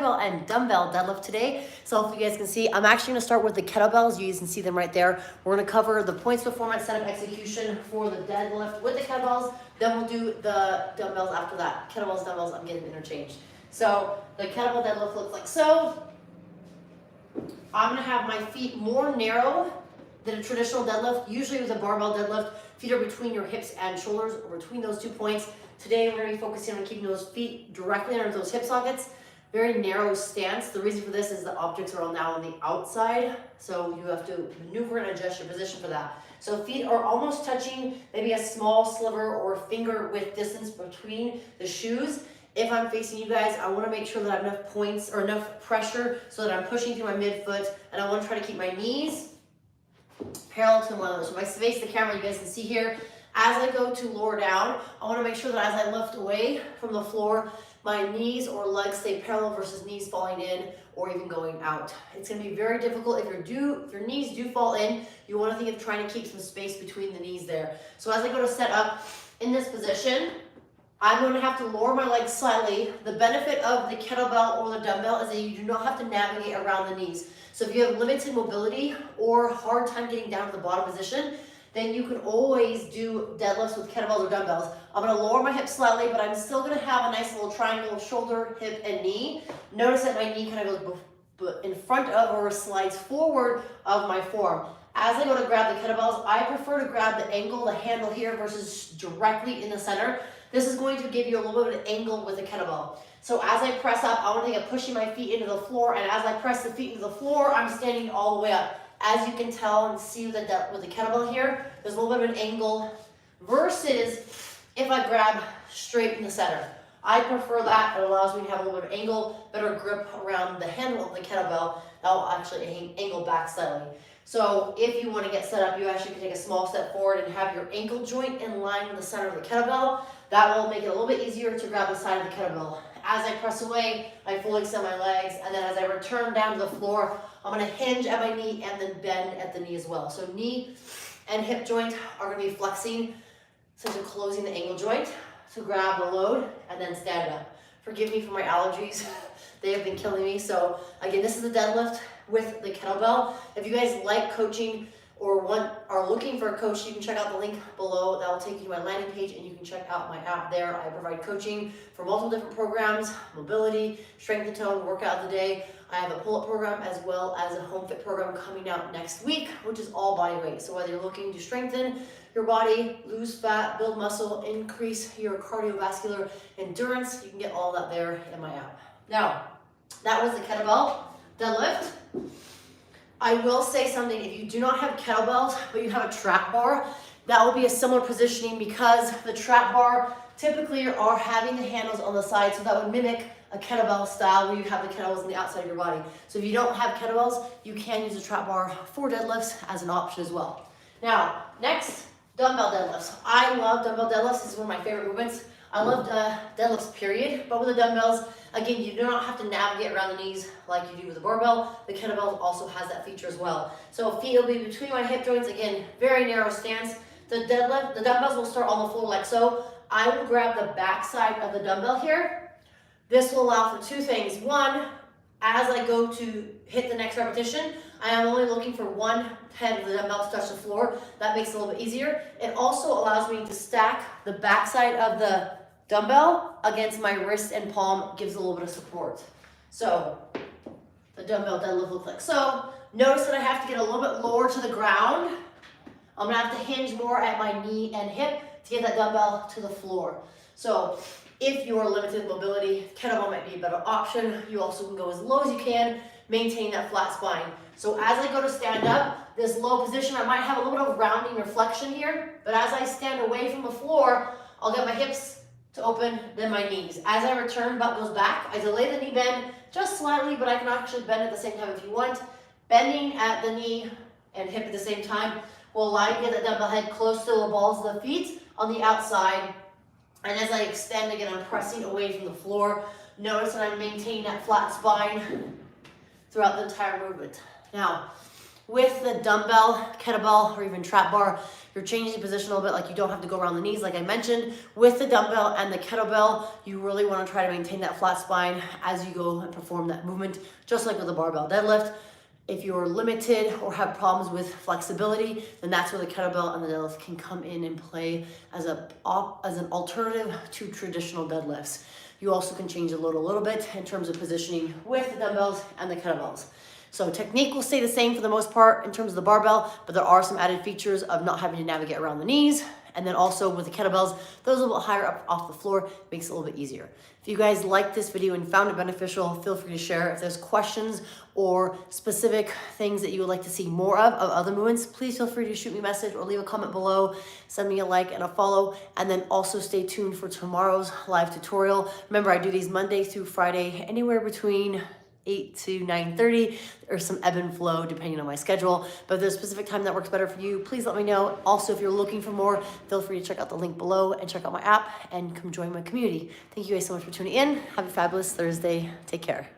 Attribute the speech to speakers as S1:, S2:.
S1: kettlebell and dumbbell deadlift today. So hopefully you guys can see, I'm actually gonna start with the kettlebells. You guys can see them right there. We're gonna cover the points, performance, setup, execution for the deadlift with the kettlebells. Then we'll do the dumbbells after that. Kettlebells, dumbbells, I'm getting interchanged. So the kettlebell deadlift looks like so. I'm gonna have my feet more narrow than a traditional deadlift. Usually with a barbell deadlift, feet are between your hips and shoulders, or between those 2 points. Today we're gonna be focusing on keeping those feet directly under those hip sockets. Very narrow stance. The reason for this is the objects are now on the outside, so you have to maneuver and adjust your position for that. So feet are almost touching, maybe a small sliver or finger width distance between the shoes. If I'm facing you guys, I want to make sure that I have enough points or enough pressure so that I'm pushing through my midfoot, and I want to try to keep my knees parallel to one another. So if I face the camera, you guys can see here, as I go to lower down, I want to make sure that as I lift away from the floor, my knees or legs stay parallel versus knees falling in or even going out. It's going to be very difficult if your knees do fall in. You want to think of trying to keep some space between the knees there. So as I go to set up in this position, I'm going to have to lower my legs slightly. The benefit of the kettlebell or the dumbbell is that you do not have to navigate around the knees. So if you have limited mobility or hard time getting down to the bottom position, then you can always do deadlifts with kettlebells or dumbbells. I'm going to lower my hips slightly, but I'm still going to have a nice little triangle, shoulder, hip, and knee. Notice that my knee kind of goes in front of or slides forward of my forearm. As I go to grab the kettlebells, I prefer to grab the angle, the handle here versus directly in the center. This is going to give you a little bit of an angle with the kettlebell. So as I press up, I want to think of pushing my feet into the floor, and as I press the feet into the floor, I'm standing all the way up. As you can tell and see with the kettlebell here, there's a little bit of an angle versus if I grab straight in the center. I prefer that. It allows me to have a little bit of angle, better grip around the handle of the kettlebell. That will actually angle back slightly. So if you want to get set up, you actually can take a small step forward and have your ankle joint in line with the center of the kettlebell. That will make it a little bit easier to grab the side of the kettlebell. As I press away, I fully extend my legs, and then as I return down to the floor, I'm going to hinge at my knee and then bend at the knee as well. So knee and hip joint are going to be flexing, essentially closing the ankle joint to grab the load and then stand up. Forgive me for my allergies. They have been killing me. So again, this is the deadlift with the kettlebell. If you guys like coaching or are looking for a coach, you can check out the link below. That will take you to my landing page, and you can check out my app there. I provide coaching for multiple different programs: mobility, strength and tone, workout of the day. I have a pull-up program as well as a home fit program coming out next week, which is all body weight. So whether you're looking to strengthen your body, lose fat, build muscle, increase your cardiovascular endurance, you can get all that there in my app. Now, that was the kettlebell deadlift. I will say something, if you do not have kettlebells, but you have a trap bar, that will be a similar positioning because the trap bar typically are having the handles on the side, so that would mimic a kettlebell style where you have the kettlebells on the outside of your body. So if you don't have kettlebells, you can use a trap bar for deadlifts as an option as well. Now, next, dumbbell deadlifts. I love dumbbell deadlifts. This is one of my favorite movements. I love deadlifts, period. But with the dumbbells, again, you do not have to navigate around the knees like you do with the barbell. The kettlebell also has that feature as well. So feet will be between my hip joints. Again, very narrow stance. The dumbbells will start on the floor like so. I will grab the back side of the dumbbell here. This will allow for two things. One, as I go to hit the next repetition, I am only looking for one head of the dumbbell to touch the floor. That makes it a little bit easier. It also allows me to stack the backside of the dumbbell against my wrist and palm, gives a little bit of support. So the dumbbell deadlift looks like so. Notice that I have to get a little bit lower to the ground. I'm gonna have to hinge more at my knee and hip to get that dumbbell to the floor. So if you are limited mobility, kettlebell might be a better option. You also can go as low as you can, maintain that flat spine. So as I go to stand up, this low position, I might have a little bit of rounding or flexion here, but as I stand away from the floor, I'll get my hips to open, then my knees. As I return, butt goes back. I delay the knee bend just slightly, but I can actually bend at the same time if you want. Bending at the knee and hip at the same time will allow you to get the dumbbell head close to the balls of the feet on the outside. And as I extend again, I'm pressing away from the floor. Notice that I'm maintaining that flat spine throughout the entire movement. Now, With the dumbbell, kettlebell, or even trap bar, you're changing the position a little bit, like you don't have to go around the knees like I mentioned. With the dumbbell and the kettlebell, you really want to try to maintain that flat spine as you go and perform that movement, just like with the barbell deadlift. If you're limited or have problems with flexibility, then that's where the kettlebell and the deadlift can come in and play as an alternative to traditional deadlifts. You also can change the load a little bit in terms of positioning with the dumbbells and the kettlebells. So technique will stay the same for the most part in terms of the barbell, but there are some added features of not having to navigate around the knees. And then also with the kettlebells, those a little bit higher up off the floor, makes it a little bit easier. If you guys liked this video and found it beneficial, feel free to share. If there's questions or specific things that you would like to see more of other movements, please feel free to shoot me a message or leave a comment below, send me a like and a follow, and then also stay tuned for tomorrow's live tutorial. Remember, I do these Monday through Friday, anywhere between 8 to 9:30, or some ebb and flow depending on my schedule. But if there's a specific time that works better for you, please let me know. Also, if you're looking for more, feel free to check out the link below and check out my app and come join my community. Thank you guys so much for tuning in. Have a fabulous Thursday. Take care.